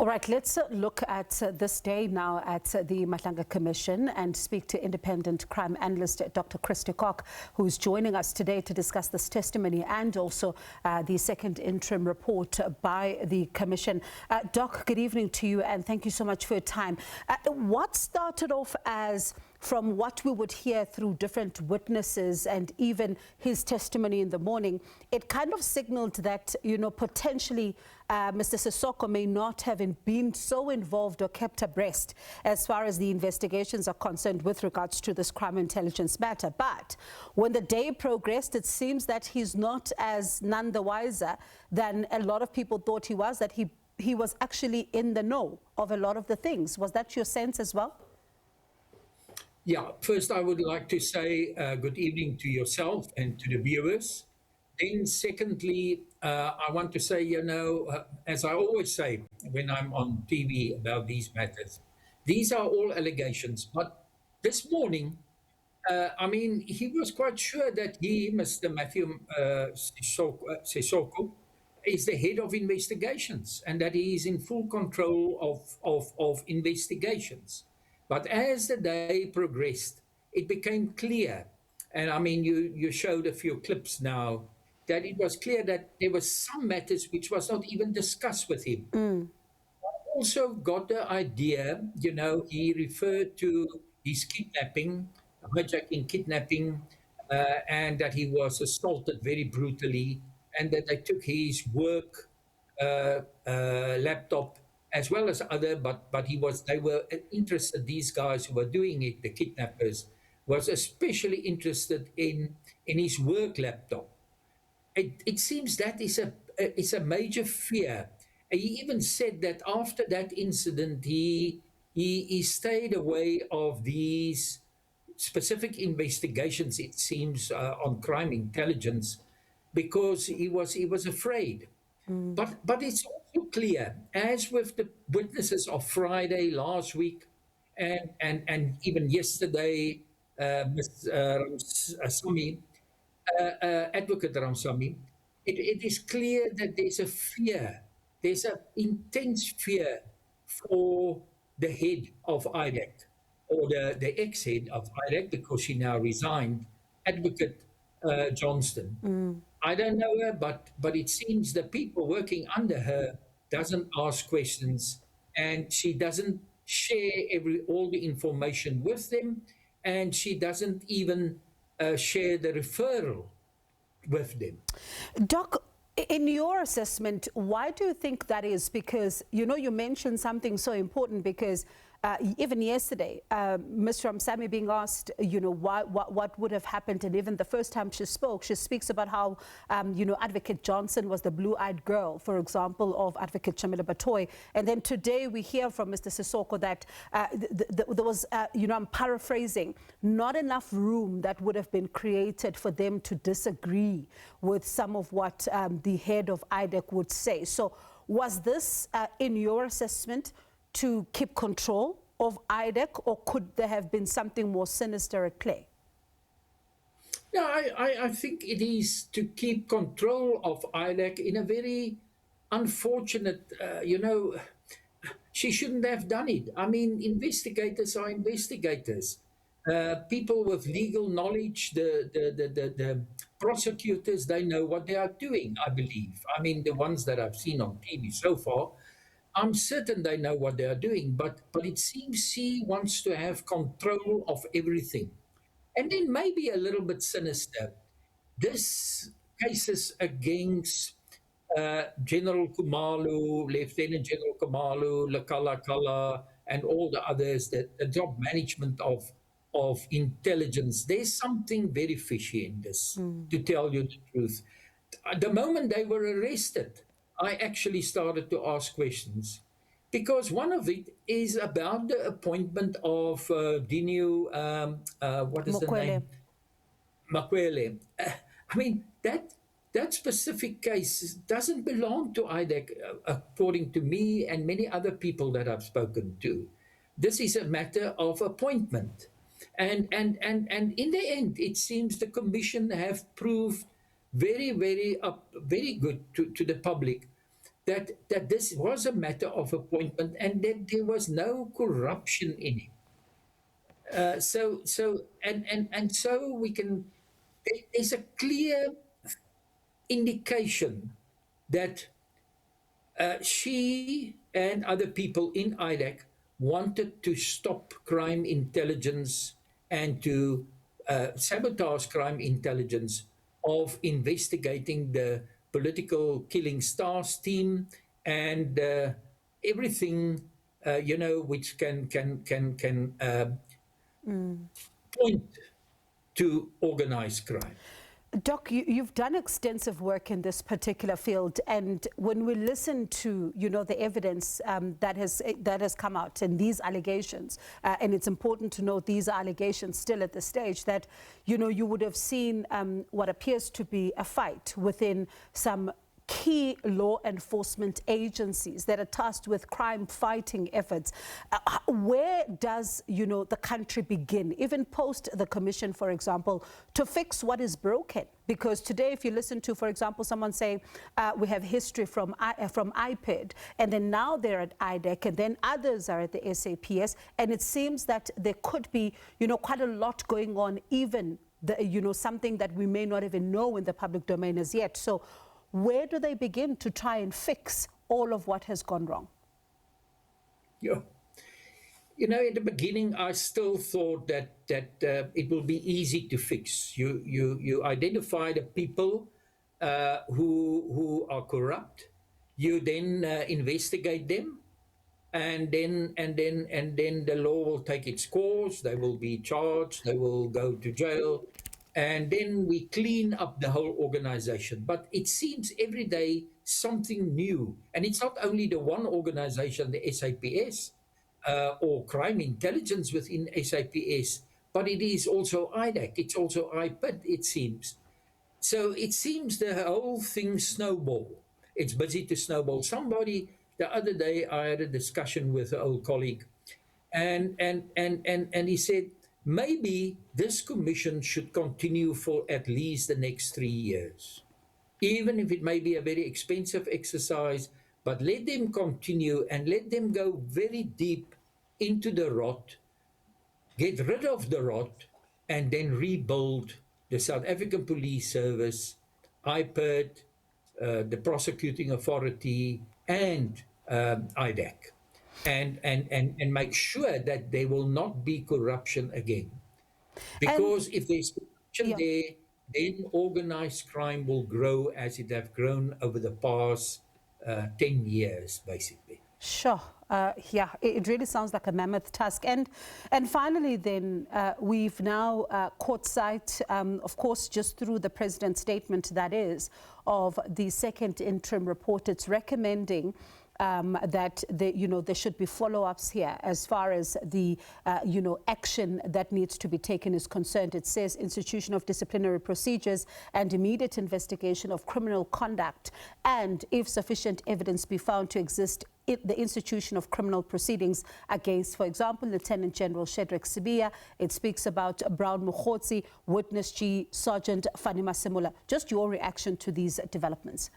All right, let's look at this day now at the Madlanga Commission and speak to independent crime analyst Dr Chris De Kock, who's joining us today to discuss this testimony and also the second interim report by the Commission. Doc, good evening to you and thank you so much for your time. What started off as, from what we would hear through different witnesses and even his testimony in the morning, it kind of signaled that, you know, potentially Mr. Sissoko may not have been so involved or kept abreast as far as the investigations are concerned with regards to this crime intelligence matter. But when the day progressed, it seems that he's not as none the wiser than a lot of people thought he was, that he was actually in the know of a lot of the things. Was that your sense as well? Yeah, first I would like to say good evening to yourself and to the viewers. Then secondly, I want to say, you know, as I always say when I'm on TV about these matters, these are all allegations. But this morning, I mean, he was quite sure that he, Mr. Matthew Sissoko, is the head of investigations and that he is in full control of investigations. But as the day progressed, it became clear, and I mean, you showed a few clips now, that it was clear that there were some matters which was not even discussed with him. I also got the idea, you know, he referred to his kidnapping, hijacking, kidnapping, and that he was assaulted very brutally, and that they took his work laptop as well as other, but they were interested, these guys who were doing it, the kidnappers, was especially interested in his work laptop. It seems that is a major fear. He even said that after that incident, he stayed away of these specific investigations, it seems, on crime intelligence, because he was afraid. But it's also clear, as with the witnesses of Friday last week and even yesterday, Ms. Ramsamy, Advocate Ramsamy, it is clear that there's a fear, there's an intense fear for the head of IDAC, or the ex-head of IDAC, because she now resigned, Advocate Johnston. I don't know her, but it seems the people working under her doesn't ask questions, and she doesn't share all the information with them, and she doesn't even share the referral with them. Doc, in your assessment, why do you think that is? Because, you know, you mentioned something so important, because even yesterday, Ms. Ramsamy being asked, you know, what would have happened, and even the first time she spoke, she speaks about how, you know, Advocate Johnson was the blue-eyed girl, for example, of Advocate Shamila Batoy. And then today we hear from Mr. Sissoko that there was, you know, I'm paraphrasing, not enough room that would have been created for them to disagree with some of what the head of IDAC would say. So was this, in your assessment, to keep control of IDAC, or could there have been something more sinister at play? No, I think it is to keep control of IDAC in a very unfortunate, you know, she shouldn't have done it. I mean, investigators are investigators. People with legal knowledge, the prosecutors, they know what they are doing, I believe. I mean, the ones that I've seen on TV so far, I'm certain they know what they are doing, but it seems she wants to have control of everything. And then maybe a little bit sinister, this cases against General Kumalu, Lieutenant General Kumalu, Lakala Kala, and all the others, the job management of intelligence, there's something very fishy in this, to tell you the truth. The moment they were arrested, I actually started to ask questions, because one of it is about the appointment of Dinu, what is the name? Makwele. I mean, that specific case doesn't belong to IDAC, according to me and many other people that I've spoken to. This is a matter of appointment. And in the end, it seems the Commission have proved very good to the public that this was a matter of appointment and that there was no corruption in it. So we can, there's a clear indication that she and other people in IDAC wanted to stop crime intelligence and to sabotage crime intelligence of investigating the political killing stars team and everything which can point to organized crime. Doc, you've done extensive work in this particular field, and when we listen to, the evidence that has come out and these allegations, and it's important to note these allegations still at the stage that, you would have seen what appears to be a fight within some key law enforcement agencies that are tasked with crime fighting efforts. Where does, the country begin, even post the commission, for example, to fix what is broken? Because today, if you listen to, for example, someone saying, we have history from IPED, and then now they're at IDAC, and then others are at the SAPS, and it seems that there could be, quite a lot going on, even, something that we may not even know in the public domain as yet. So where do they begin to try and fix all of what has gone wrong? Yeah. In the beginning, I still thought that it will be easy to fix. You identify the people who are corrupt. You then investigate them, and then the law will take its course. They will be charged. They will go to jail. And then we clean up the whole organization. But it seems every day something new. And it's not only the one organization, the SAPS, or crime intelligence within SAPS, but it is also IDAC, it's also IPID, it seems. So it seems the whole thing snowball. It's busy to snowball. Somebody, the other day, I had a discussion with an old colleague, and he said, maybe this commission should continue for at least the next 3 years, even if it may be a very expensive exercise, but let them continue and let them go very deep into the rot, get rid of the rot, and then rebuild the South African Police Service, IPID, the prosecuting authority, and IDAC. And make sure that there will not be corruption again. Because if there's corruption there, then organized crime will grow as it have grown over the past 10 years, basically. Sure. It really sounds like a mammoth task. And finally, then, we've now caught sight, of course, just through the president's statement, that is, of the second interim report. It's recommending that there should be follow-ups here as far as the action that needs to be taken is concerned. It says institution of disciplinary procedures and immediate investigation of criminal conduct, and if sufficient evidence be found to exist, the institution of criminal proceedings against, for example, Lieutenant General Shadrack Sibiya. It speaks about Brown Mokgotsi, Witness G, Sergeant Fanima Simula. Just your reaction to these developments.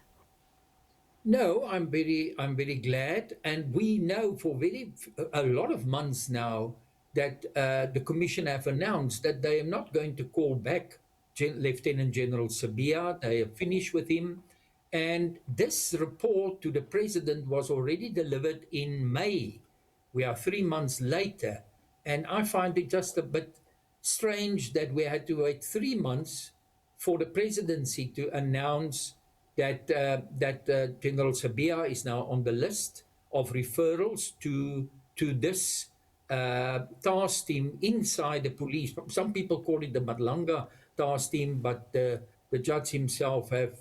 No, I'm very glad, and we know for a lot of months now that the commission have announced that they are not going to call back Lieutenant General Sibiya. They are finished with him, and this report to the president was already delivered in May. We are 3 months later, and I find it just a bit strange that we had to wait 3 months for the presidency to announce that General Sibiya is now on the list of referrals to this task team inside the police. Some people call it the Madlanga task team, but the judge himself have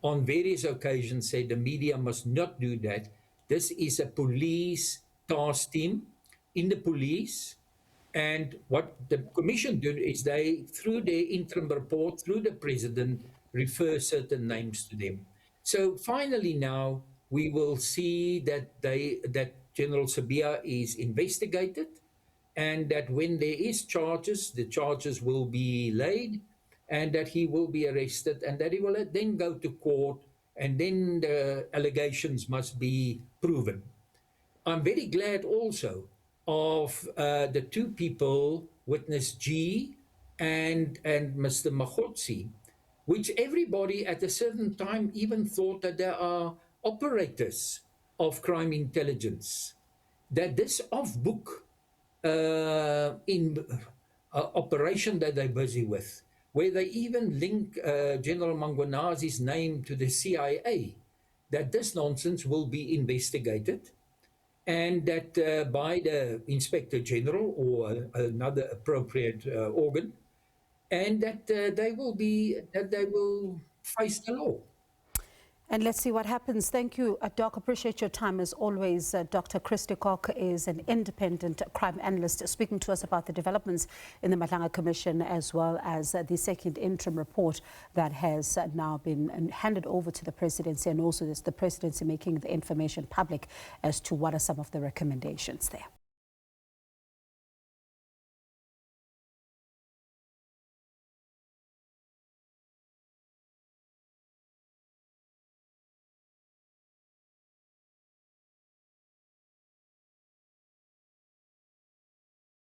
on various occasions said the media must not do that. This is a police task team in the police. And what the commission did is they, through their interim report, through the president, refer certain names to them. So finally now we will see that General Sibiya is investigated, and that when there is charges, the charges will be laid, and that he will be arrested, and that he will then go to court and then the allegations must be proven. I'm very glad also of the two people, witness G and Mr. Magotsi, which everybody at a certain time even thought that there are operators of crime intelligence, that this off-book in operation that they're busy with, where they even link General Mangwanazi's name to the CIA, that this nonsense will be investigated, and that by the Inspector General or another appropriate organ, and that they will face the law. And let's see what happens. Thank you, Doc. Appreciate your time as always. Dr. Chris De Kock is an independent crime analyst speaking to us about the developments in the Madlanga Commission, as well as the second interim report that has now been handed over to the presidency, and also the presidency making the information public as to what are some of the recommendations there.